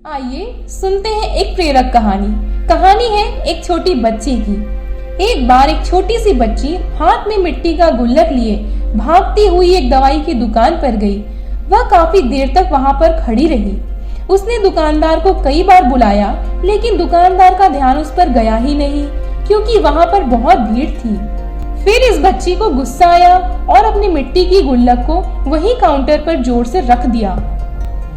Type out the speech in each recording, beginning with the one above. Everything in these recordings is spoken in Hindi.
आइए सुनते हैं एक प्रेरक कहानी। कहानी है एक छोटी बच्ची की। एक बार एक छोटी सी बच्ची हाथ में मिट्टी का गुल्लक लिए भागती हुई एक दवाई की दुकान पर गई। वह काफी देर तक वहां पर खड़ी रही। उसने दुकानदार को कई बार बुलाया, लेकिन दुकानदार का ध्यान उस पर गया ही नहीं, क्योंकि वहां पर बहुत भीड़ थी। फिर इस बच्ची को गुस्सा आया और अपनी मिट्टी की गुल्लक को वहीं काउंटर पर जोर से रख दिया।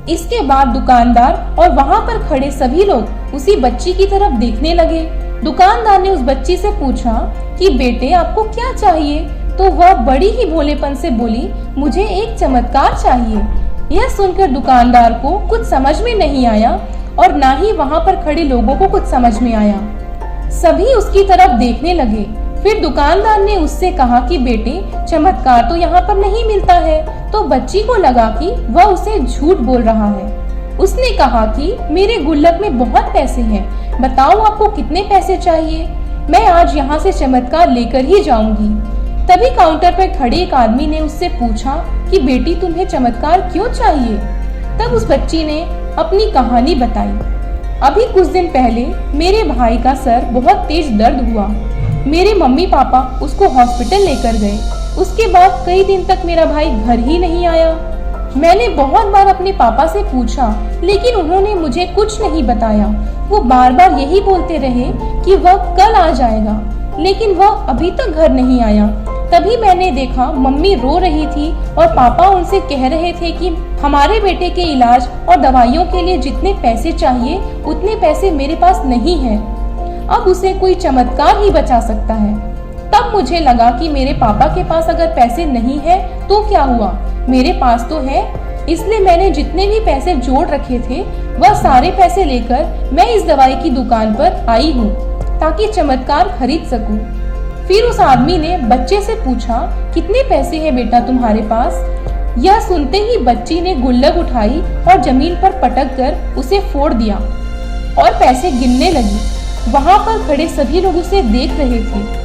इसके बाद दुकानदार और वहां पर खड़े सभी लोग उसी बच्ची की तरफ देखने लगे। दुकानदार ने उस बच्ची से पूछा कि बेटे आपको क्या चाहिए? तो वह बड़ी ही भोलेपन से बोली, मुझे एक चमत्कार चाहिए। यह सुनकर दुकानदार को कुछ समझ में नहीं आया और ना ही वहां पर खड़े लोगों को कुछ समझ में आया। सभी उसकी तरफ देखने लगे। फिर दुकानदार ने उससे कहा कि बेटे चमत्कार तो यहाँ पर नहीं मिलता है। तो बच्ची को लगा कि वह उसे झूठ बोल रहा है। उसने कहा कि मेरे गुल्लक में बहुत पैसे हैं, बताओ आपको कितने पैसे चाहिए? मैं आज यहाँ से चमत्कार लेकर ही जाऊंगी। तभी काउंटर पर खड़े एक आदमी ने उससे पूछा कि बेटी तुम्हें चमत्कार क्यों चाहिए? तब उस बच्ची ने अपनी कहानी बताई। अभी कुछ दिन पहले मेरे भाई का सर बहुत तेज दर्द हुआ। मेरे मम्मी पापा उसको हॉस्पिटल लेकर गए। उसके बाद कई दिन तक मेरा भाई घर ही नहीं आया। मैंने बहुत बार अपने पापा से पूछा, लेकिन उन्होंने मुझे कुछ नहीं बताया। वो बार बार यही बोलते रहे कि वह कल आ जाएगा, लेकिन वह अभी तक घर नहीं आया। तभी मैंने देखा मम्मी रो रही थी और पापा उनसे कह रहे थे कि हमारे बेटे के इलाज और दवाइयों के लिए जितने पैसे चाहिए उतने पैसे मेरे पास नहीं है। अब उसे कोई चमत्कार ही बचा सकता है। तब मुझे लगा कि मेरे पापा के पास अगर पैसे नहीं है तो क्या हुआ, मेरे पास तो है। इसलिए मैंने जितने भी पैसे जोड़ रखे थे वह सारे पैसे लेकर मैं इस दवाई की दुकान पर आई हूँ ताकि चमत्कार खरीद सकूं। फिर उस आदमी ने बच्चे से पूछा, कितने पैसे हैं बेटा तुम्हारे पास? यह सुनते ही बच्ची ने गुल्लक उठाई और जमीन पर पटक कर उसे फोड़ दिया और पैसे गिनने लगी। वहां पर खड़े सभी लोग उसे देख रहे थे।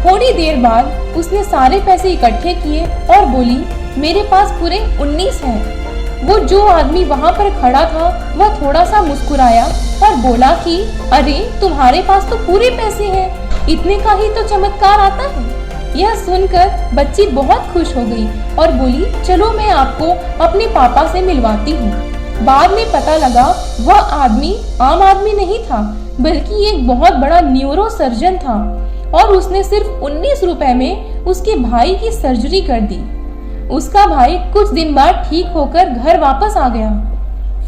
थोड़ी देर बाद उसने सारे पैसे इकट्ठे किए और बोली, मेरे पास पूरे 19 हैं। वो जो आदमी वहां पर खड़ा था वह थोड़ा सा मुस्कुराया और बोला कि अरे तुम्हारे पास तो पूरे पैसे हैं, इतने का ही तो चमत्कार आता है। यह सुनकर बच्ची बहुत खुश हो गई और बोली, चलो मैं आपको अपने पापा से मिलवाती हूँ। बाद में पता लगा वह आदमी आम आदमी नहीं था, बल्कि एक बहुत बड़ा न्यूरो सर्जन था और उसने सिर्फ 19 रुपए में उसके भाई की सर्जरी कर दी। उसका भाई कुछ दिन बाद ठीक होकर घर वापस आ गया।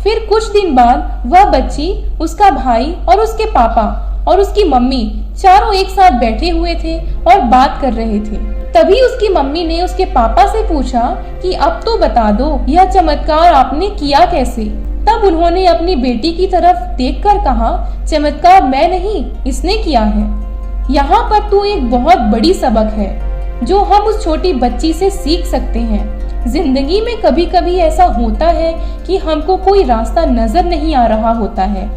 फिर कुछ दिन बाद वह बच्ची, उसका भाई और उसके पापा और उसकी मम्मी चारों एक साथ बैठे हुए थे और बात कर रहे थे। तभी उसकी मम्मी ने उसके पापा से पूछा कि अब तो बता दो यह चमत्कार आपने किया कैसे? तब उन्होंने अपनी बेटी की तरफ देखकर कहा, चमत्कार मैं नहीं, इसने किया है। यहाँ पर तो एक बहुत बड़ी सबक है जो हम उस छोटी बच्ची से सीख सकते हैं। जिंदगी में कभी कभी ऐसा होता है कि हमको कोई रास्ता नजर नहीं आ रहा होता है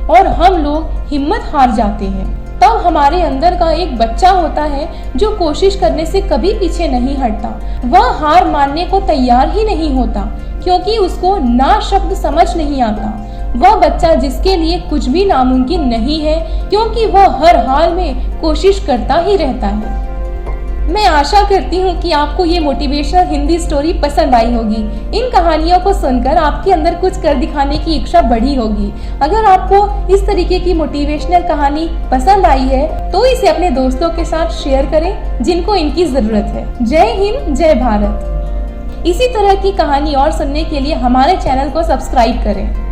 और हम लोग हिम्मत हार जाते हैं। तब हमारे अंदर का एक बच्चा होता है जो कोशिश करने से कभी पीछे नहीं हटता। वह हार मानने को तैयार ही नहीं होता, क्योंकि उसको ना शब्द समझ नहीं आता। वह बच्चा जिसके लिए कुछ भी नामुमकिन नहीं है, क्योंकि वह हर हाल में कोशिश करता ही रहता है। मैं आशा करती हूँ कि आपको ये मोटिवेशनल हिंदी स्टोरी पसंद आई होगी। इन कहानियों को सुनकर आपके अंदर कुछ कर दिखाने की इच्छा बढ़ी होगी। अगर आपको इस तरीके की मोटिवेशनल कहानी पसंद आई है तो इसे अपने दोस्तों के साथ शेयर करें जिनको इनकी जरूरत है। जय हिंद, जय भारत। इसी तरह की कहानी और सुनने के लिए हमारे चैनल को सब्सक्राइब करें।